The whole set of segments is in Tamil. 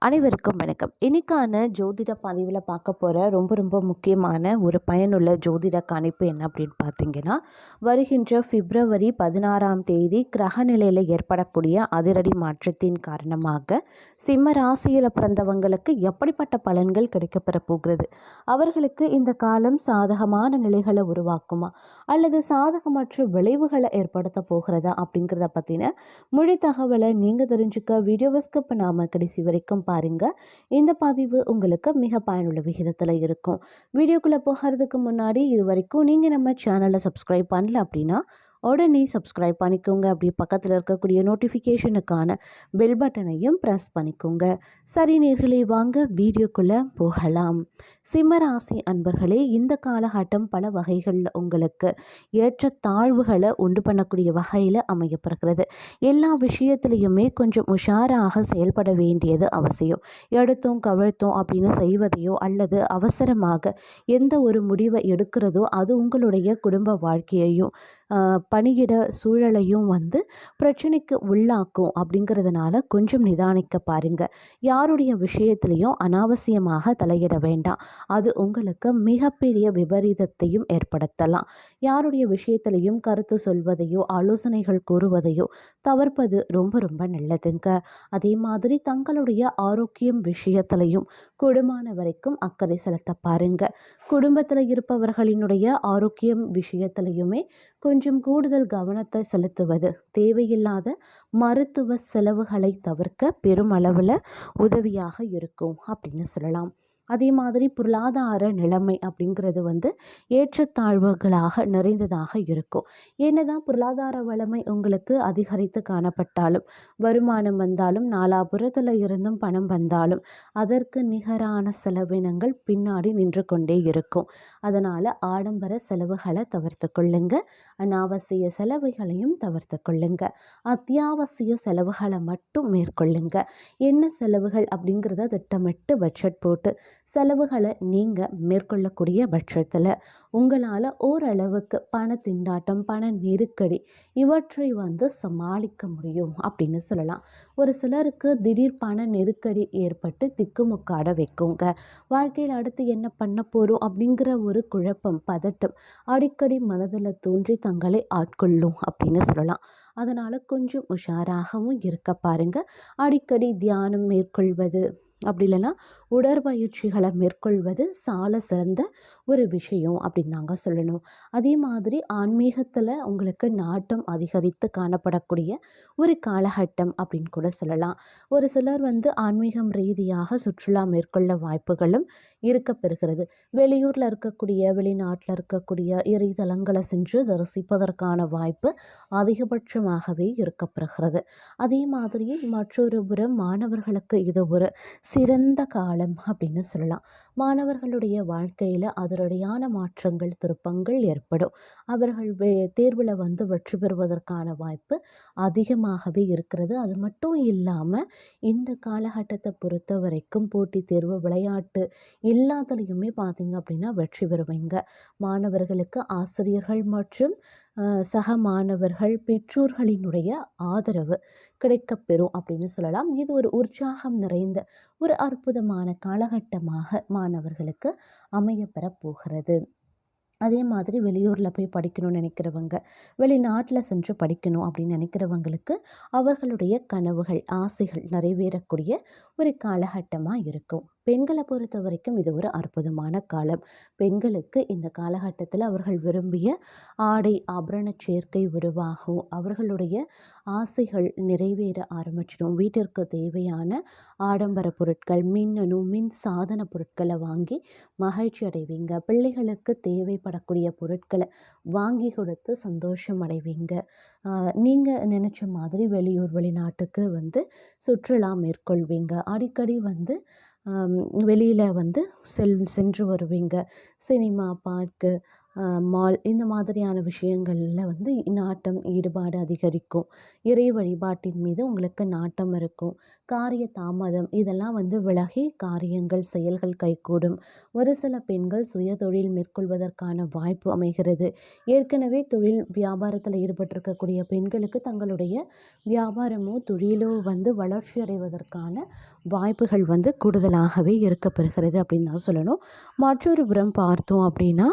அனைவருக்கும் வணக்கம். இன்னைக்கான ஜோதிட பதிவில் பார்க்க போகிற ரொம்ப முக்கியமான ஒரு பயனுள்ள ஜோதிட கணிப்பு என்ன அப்படின்னு பார்த்தீங்கன்னா, வருகின்ற பிப்ரவரி 16ஆம் தேதி கிரகநிலையில் ஏற்படக்கூடிய அதிரடி மாற்றத்தின் காரணமாக சிம்ம ராசியில் பிறந்தவங்களுக்கு எப்படிப்பட்ட பலன்கள் கிடைக்கப்பெற போகிறது, அவர்களுக்கு இந்த காலம் சாதகமான நிலைகளை உருவாக்குமா அல்லது சாதகமற்ற விளைவுகளை ஏற்படுத்த போகிறதா அப்படிங்கிறத பற்றின முழு தகவலை நீங்கள் தெரிஞ்சுக்க வீடியோவை ஸ்கிப் பண்ணாமல் கடைசி வரைக்கும் பாருங்க. இந்த பதிவு உங்களுக்கு மிக பயனுள்ள விகிதத்தில் இருக்கும். வீடியோக்குள்ளே போகிறதுக்கு முன்னாடி இது வரைக்கும் நீங்கள் நம்ம சேனலை சப்ஸ்கிரைப் பண்ணல அப்படின்னா உடனே சப்ஸ்கிரைப் பண்ணிக்கோங்க. அப்படியே பக்கத்தில் இருக்கக்கூடிய நோட்டிஃபிகேஷனுக்கான பெல் பட்டனையும் ப்ரெஸ் பண்ணிக்கோங்க. சரி நேர்களே, வாங்க வீடியோக்குள்ளே போகலாம். சிம்மராசி அன்பர்களே, இந்த காலகட்டம் பல வகைகளில் உங்களுக்கு ஏற்ற தாழ்வுகளை உண்டு பண்ணக்கூடிய வகையில் அமையப்படுகிறது. எல்லா விஷயத்திலையுமே கொஞ்சம் உஷாராக செயல்பட வேண்டியது அவசியம். எடுத்தோம் கவிழ்த்தோம் அப்படின்னு செய்வதையோ அல்லது அவசரமாக எந்த ஒரு முடிவை எடுக்கிறதோ அது உங்களுடைய குடும்ப வாழ்க்கையையும் பணியிட சூழலையும் பிரச்சனைக்கு உள்ளாக்கும். அப்படிங்கிறதுனால கொஞ்சம் நிதானிக்க பாருங்க. யாருடைய விஷயத்திலையும் அனாவசியமாக தலையிட வேண்டாம். அது உங்களுக்கு மிகப்பெரிய விபரீதத்தையும் ஏற்படுத்தலாம். யாருடைய விஷயத்திலையும் கருத்து சொல்வதையோ ஆலோசனைகள் கூறுவதையோ தவிர்ப்பது ரொம்ப நல்லதுங்க. அதே மாதிரி தங்களுடைய ஆரோக்கியம் விஷயத்திலையும் கூடுமான வரைக்கும் அக்கறை செலுத்த பாருங்க. குடும்பத்தில் இருப்பவர்களினுடைய ஆரோக்கியம் விஷயத்திலையுமே கொஞ்சம் கூடுதல் கவனத்தை செலுத்துவது, தேவையில்லாத மருத்துவ செலவுகளை தவிர்க்க பெருமளவில் உதவியாக இருக்கும் அப்படின்னு சொல்லலாம். அதே மாதிரி பொருளாதார நிலைமை அப்படிங்கிறது ஏற்றத்தாழ்வுகளாக நிறைந்ததாக இருக்கும். என்னதான் பொருளாதார வளமை உங்களுக்கு அதிகரித்து காணப்பட்டாலும், வருமானம் வந்தாலும், நாலாபுறத்தில் இருந்தும் பணம் வந்தாலும் அதற்கு நிகரான செலவினங்கள் பின்னாடி நின்று கொண்டே இருக்கும். அதனால் ஆடம்பர செலவுகளை தவிர்த்து கொள்ளுங்க. அனாவசிய செலவுகளையும் தவிர்த்து கொள்ளுங்க. அத்தியாவசிய செலவுகளை மட்டும் மேற்கொள்ளுங்க. என்ன செலவுகள் அப்படிங்கிறத திட்டமிட்டு பட்ஜெட் போட்டு செலவுகளை நீங்கள் மேற்கொள்ளக்கூடிய பட்சத்தில் உங்களால் ஓரளவுக்கு பண திண்டாட்டம், பண நெருக்கடி இவற்றை சமாளிக்க முடியும் அப்படின்னு சொல்லலாம். ஒரு சிலருக்கு திடீர் பண நெருக்கடி ஏற்பட்டு திக்குமுக்காட வைக்குங்க. வாழ்க்கையில் அடுத்து என்ன பண்ண போகிறோம் அப்படிங்கிற ஒரு குழப்பம், பதட்டம் அடிக்கடி மனதில் தோன்றி தங்களை ஆட்கொள்ளும் அப்படின்னு சொல்லலாம். அதனால் கொஞ்சம் உஷாராகவும் இருக்க பாருங்க. அடிக்கடி தியானம் மேற்கொள்வது அப்படி இல்லைன்னா உடற்பயிற்சிகளை மேற்கொள்வது சால சிறந்த ஒரு விஷயம் அப்படின்னு தாங்க சொல்லணும். அதே மாதிரி ஆன்மீகத்தில் உங்களுக்கு நாட்டம் அதிகரித்து காணப்படக்கூடிய ஒரு காலகட்டம் அப்படின்னு கூட சொல்லலாம். ஒரு சிலர் ஆன்மீகம் ரீதியாக சுற்றுலா மேற்கொள்ள வாய்ப்புகளும் இருக்க பெறுகிறது. வெளியூரில் இருக்கக்கூடிய, வெளிநாட்டில் இருக்கக்கூடிய இறைத்தலங்களை சென்று தரிசிப்பதற்கான வாய்ப்பு அதிகபட்சமாகவே இருக்கப்பெறுகிறது. அதே மாதிரி மற்றொரு புறம் மாணவர்களுக்கு இது ஒரு சிறந்த காலம் அப்படின்னு சொல்லலாம். மாணவர்களுடைய வாழ்க்கையில் அதிரடியான மாற்றங்கள், திருப்பங்கள் ஏற்படும். அவர்கள் தேர்வில் வெற்றி பெறுவதற்கான வாய்ப்பு அதிகமாகவே இருக்கிறது. அது மட்டும் இல்லாமல் இந்த காலகட்டத்தை பொறுத்த வரைக்கும் போட்டித் தேர்வு, விளையாட்டு எல்லாத்துலேயுமே பார்த்தீங்க அப்படின்னா வெற்றி பெறுவீங்க. மாணவர்களுக்கு ஆசிரியர்கள் மற்றும் சக மாணவர்கள், பெற்றோர்களினுடைய ஆதரவு கிடைக்கப்பெறும் அப்படின்னு சொல்லலாம். இது ஒரு உற்சாகம் நிறைந்த ஒரு அற்புதமான காலகட்டமாக மாணவர்களுக்கு அமையப்பெற போகிறது. அதே மாதிரி வெளியூரில் போய் படிக்கணும்னு நினைக்கிறவங்க, வெளிநாட்டில் சென்று படிக்கணும் அப்படின்னு நினைக்கிறவங்களுக்கு அவர்களுடைய கனவுகள், ஆசைகள் நிறைவேறக்கூடிய ஒரு காலகட்டமாக இருக்கும். பெண்களை பொறுத்த வரைக்கும் இது ஒரு அற்புதமான காலம். பெண்களுக்கு இந்த காலகட்டத்தில் அவர்கள் விரும்பிய ஆடை ஆபரண சேர்க்கை உருவாகும். அவர்களுடைய ஆசைகள் நிறைவேற ஆரம்பிச்சிடும். வீட்டிற்கு தேவையான ஆடம்பர பொருட்கள், மின்னணு மின் சாதன பொருட்களை வாங்கி மகிழ்ச்சி அடைவீங்க. பிள்ளைகளுக்கு தேவைப்படக்கூடிய பொருட்களை வாங்கி கொடுத்து சந்தோஷம் அடைவீங்க. நீங்கள் நினச்ச மாதிரி வெளியூர், வெளிநாட்டுக்கு சுற்றுலா மேற்கொள்வீங்க. அடிக்கடி வெளியில் சென்று வருவீங்க. சினிமா, பார்க்கு, மால் இந்த மாதிரியான விஷயங்களில் நாட்டம், ஈடுபாடு அதிகரிக்கும். இறை வழிபாட்டின் மீது உங்களுக்கு நாட்டம் இருக்கும். காரிய தாமதம் இதெல்லாம் வந்து விலகி காரியங்கள் செயல்கள் கைகூடும். ஒரு சில பெண்கள் சுயதொழில் மேற்கொள்வதற்கான வாய்ப்பு அமைகிறது. ஏற்கனவே தொழில் வியாபாரத்தில் ஈடுபட்டிருக்கக்கூடிய பெண்களுக்கு தங்களுடைய வியாபாரமோ தொழிலோ வந்து வளர்ச்சி அடைவதற்கான வாய்ப்புகள் வந்து கூடுதலாகவே இருக்கப்பெறுகிறது அப்படின்னு தான் சொல்லணும். மற்றொரு புறம் பார்த்தோம் அப்படின்னா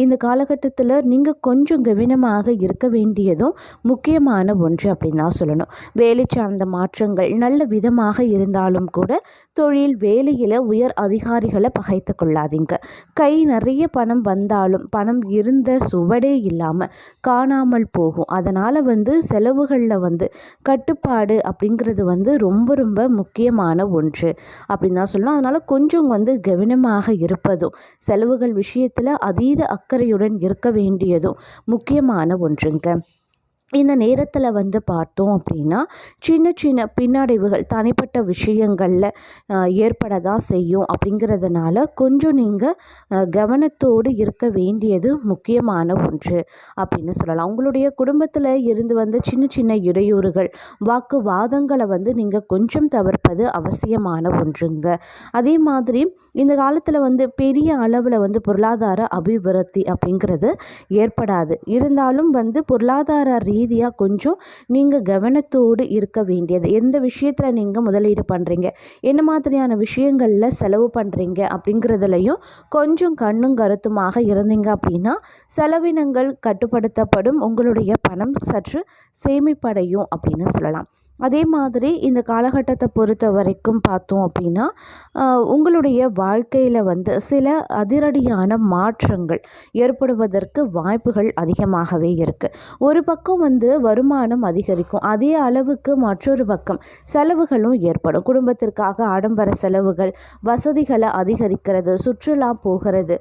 இந்த காலகட்டத்தில் நீங்கள் கொஞ்சம் கவனமாக இருக்க வேண்டியதும் முக்கியமான ஒன்று அப்படின்னு தான் சொல்லணும். வேலை சார்ந்த மாற்றங்கள் நல்ல விதமாக இருந்தாலும் கூட தொழில் வேலையில் உயர் அதிகாரிகளை பகைத்து கொள்ளாதீங்க. கை நிறைய பணம் வந்தாலும் பணம் இருந்த சுவடே இல்லாமல் காணாமல் போகும். அதனால் வந்து செலவுகளில் வந்து கட்டுப்பாடு அப்படிங்கிறது வந்து ரொம்ப ரொம்ப முக்கியமான ஒன்று அப்படின்னு தான் சொல்லணும். அதனால் கொஞ்சம் வந்து கவனமாக இருப்பதும் செலவுகள் விஷயத்தில் அதீத அக்கறையுடன் இருக்க வேண்டியதும் முக்கியமான ஒன்றுங்க. இந்த நேரத்தில் வந்து பார்த்தோம் அப்படின்னா சின்ன சின்ன பின்னடைவுகள் தனிப்பட்ட விஷயங்களில் ஏற்பட தான் செய்யும். அப்படிங்கிறதுனால கொஞ்சம் நீங்கள் கவனத்தோடு இருக்க வேண்டியது முக்கியமான ஒன்று அப்படின்னு சொல்லலாம். உங்களுடைய குடும்பத்தில் இருந்து வந்த சின்ன சின்ன இடையூறுகள் வாக்குவாதங்களை வந்து நீங்கள் கொஞ்சம் தவிர்ப்பது அவசியமான ஒன்றுங்க. அதே மாதிரி இந்த காலத்தில் வந்து பெரிய அளவில் வந்து பொருளாதார அபிவிருத்தி அப்படிங்கிறது ஏற்படாது. இருந்தாலும் வந்து பொருளாதார ரீதியாக கொஞ்சம் நீங்கள் கவனத்தோடு இருக்க வேண்டியது. எந்த விஷயத்தில் நீங்கள் முதலீடு பண்ணுறீங்க, என்ன மாதிரியான விஷயங்களில் செலவு பண்ணுறீங்க அப்படிங்கிறதுலையும் கொஞ்சம் கண்ணும் கருத்துமாக இருந்தீங்க அப்படின்னா செலவினங்கள் கட்டுப்படுத்தப்படும். உங்களுடைய பணம் சற்று சேமிப்படையும் அப்படின்னு சொல்லலாம். அதே மாதிரி இந்த காலகட்டத்தை பொறுத்த வரைக்கும் பார்த்தோம் அப்படின்னா உங்களுடைய வாழ்க்கையில் வந்து சில அதிரடியான மாற்றங்கள் ஏற்படுவதற்கு வாய்ப்புகள் அதிகமாகவே இருக்குது. ஒரு பக்கம் வந்து வருமானம் அதிகரிக்கும், அதே அளவுக்கு மற்றொரு பக்கம் செலவுகளும் ஏற்படும். குடும்பத்திற்காக ஆடம்பர செலவுகள், வசதிகளை அதிகரிக்கிறது, சுற்றுலா போகிறது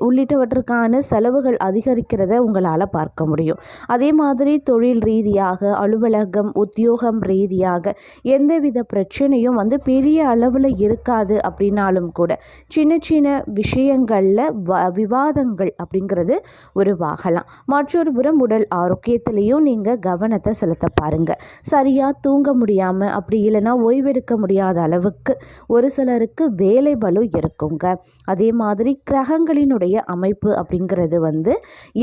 உள்ளிட்டவற்றுக்கான செலவுகள் அதிகரிக்கிறத உங்களால் பார்க்க முடியும். அதே மாதிரி தொழில் ரீதியாக அலுவலகம் உத்தியோகம் ரீதியாக எந்தவித பிரச்சனையும் வந்து பெரிய அளவில் இருக்காது. அப்படின்னாலும் கூட சின்ன சின்ன விஷயங்களில் விவாதங்கள் அப்படிங்கிறது உருவாகலாம். மற்றொரு புறம் உடல் ஆரோக்கியத்திலையும் நீங்கள் கவனத்தை செலுத்த பாருங்க. சரியாக தூங்க முடியாமல் அப்படி இல்லைன்னா ஓய்வெடுக்க முடியாத அளவுக்கு ஒரு சிலருக்கு வேலை பளு இருக்குங்க. அதே மாதிரி கிரகங்களினுடைய அமைப்பு அப்படிங்கிறது வந்து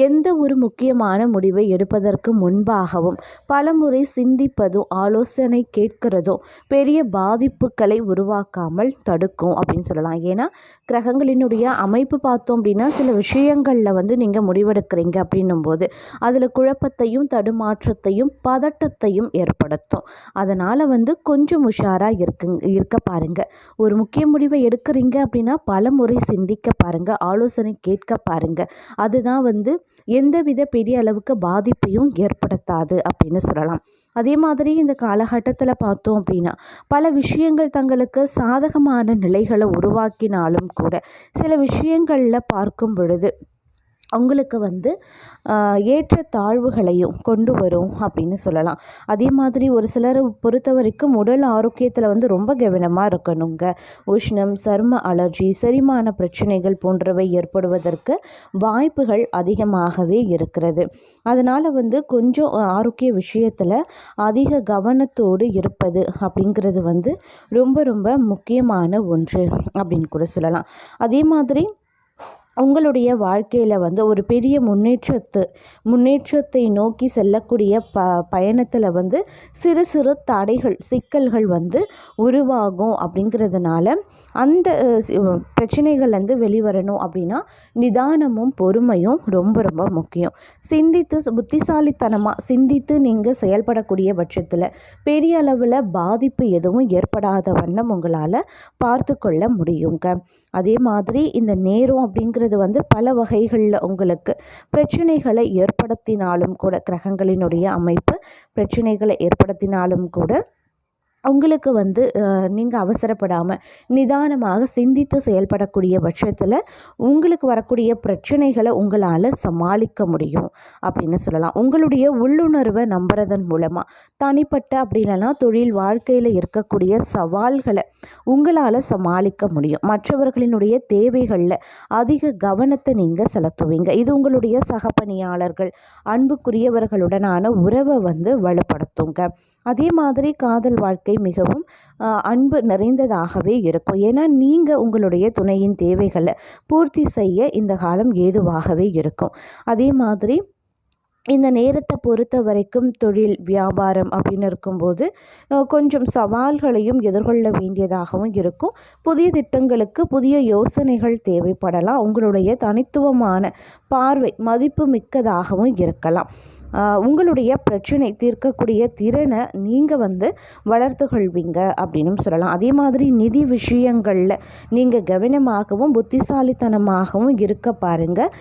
எந்த ஒரு முக்கியமான முடிவை எடுப்பதற்கு முன்பாகவும் பலமுறை சிந்திப்பதும் ஆலோசனை கேட்கிறதும் பெரிய பாதிப்புகளை உருவாக்காமல் தடுக்கும் அப்படின்னு சொல்லலாம். ஏன்னா கிரகங்களினுடைய அமைப்பு பார்த்தோம் அப்படின்னா சில விஷயங்களில் வந்து நீங்கள் முடிவெடுக்கிறீங்க அப்படின்னும் போது அதில் குழப்பத்தையும் தடுமாற்றத்தையும் பதட்டத்தையும் ஏற்படுத்தும். அதனால் வந்து கொஞ்சம் உஷாராக இருக்க பாருங்க. ஒரு முக்கிய முடிவை எடுக்கிறீங்க அப்படின்னா பல முறை சிந்திக்க பாருங்க, ஆலோசனை கேட்க பாருங்க. அதுதான் வந்து எந்தவித பெரிய அளவுக்கு பாதிப்பையும் ஏற்படுத்தாது அப்படின்னு சொல்லலாம். அதே மாதிரி இந்த காலகட்டத்தில் பார்த்தோம் அப்படின்னா பல விஷயங்கள் தங்களுக்கு சாதகமான நிலைகளை உருவாக்கினாலும் கூட சில விஷயங்களில் பார்க்கும் பொழுது அவங்களுக்கு வந்து ஏற்ற தாழ்வுகளையும் கொண்டு வரும் அப்படின்னு சொல்லலாம். அதே மாதிரி ஒரு சிலரை பொறுத்த வரைக்கும் உடல் ஆரோக்கியத்தில் வந்து ரொம்ப கவனமாக இருக்கணுங்க. உஷ்ணம், சரும அலர்ஜி, செரிமான பிரச்சனைகள் போன்றவை ஏற்படுவதற்கு வாய்ப்புகள் அதிகமாகவே இருக்கிறது. அதனால் வந்து கொஞ்சம் ஆரோக்கிய விஷயத்தில் அதிக கவனத்தோடு இருப்பது அப்படிங்கிறது வந்து ரொம்ப ரொம்ப முக்கியமான ஒன்று அப்படின்னு கூட சொல்லலாம். அதே மாதிரி உங்களுடைய வாழ்க்கையில் வந்து ஒரு பெரிய முன்னேற்றத்தை நோக்கி செல்லக்கூடிய பயணத்தில் வந்து சிறு சிறு தடைகள் சிக்கல்கள் வந்து உருவாகும். அப்படிங்கிறதுனால அந்த பிரச்சனைகள்லேருந்து வெளிவரணும் அப்படின்னா நிதானமும் பொறுமையும் ரொம்ப ரொம்ப முக்கியம். புத்திசாலித்தனமாக சிந்தித்து நீங்கள் செயல்படக்கூடிய பட்சத்தில் பெரிய அளவில் பாதிப்பு எதுவும் ஏற்படாத வண்ணம் உங்களால் பார்த்து கொள்ள முடியுங்க. அதே மாதிரி இந்த நேரம் அப்படிங்கிறது வந்து பல வகைகளில் உங்களுக்கு பிரச்சனைகளை ஏற்படுத்தினாலும் கூட கிரகங்களினுடைய அமைப்பு பிரச்சனைகளை ஏற்படுத்தினாலும் கூட உங்களுக்கு வந்து நீங்கள் அவசரப்படாமல் நிதானமாக சிந்தித்து செயல்படக்கூடிய பட்சத்தில் உங்களுக்கு வரக்கூடிய பிரச்சனைகளை உங்களால் சமாளிக்க முடியும் அப்படின்னு சொல்லலாம். உங்களுடைய உள்ளுணர்வை நம்புறதன் மூலமாக தனிப்பட்ட அப்படி இல்லைன்னா தொழில் வாழ்க்கையில் இருக்கக்கூடிய சவால்களை உங்களால் சமாளிக்க முடியும். மற்றவர்களினுடைய தேவைகளில் அதிக கவனத்தை நீங்கள் செலுத்துவீங்க. இது உங்களுடைய சக பணியாளர்கள் அன்புக்குரியவர்களுடனான உறவை வந்து வலுப்படுத்துங்க. அதே மாதிரி காதல் வாழ்க்கை மிகவும் அன்பு நிறைந்ததாகவே இருக்கும். ஏன்னா நீங்கள் உங்களுடைய துணையின் தேவைகளை பூர்த்தி செய்ய இந்த காலம் ஏதுவாகவே இருக்கும். அதே மாதிரி இந்த நேரத்தை பொறுத்த வரைக்கும் தொழில் வியாபாரம் அப்படின்னு இருக்கும்போது கொஞ்சம் சவால்களையும் எதிர்கொள்ள வேண்டியதாகவும் இருக்கும். புதிய திட்டங்களுக்கு புதிய யோசனைகள் தேவைப்படலாம். உங்களுடைய தனித்துவமான பார்வை மதிப்பு மிக்கதாகவும் இருக்கலாம். உங்களுடைய பிரச்சனை தீர்க்கக்கூடிய திறனை நீங்கள் வளர்த்து கொள்வீங்க அப்படின்னு சொல்லலாம். அதே மாதிரி நிதி விஷயங்களில் நீங்கள் கவனமாகவும் புத்திசாலித்தனமாகவும் இருக்க பாருங்கள்.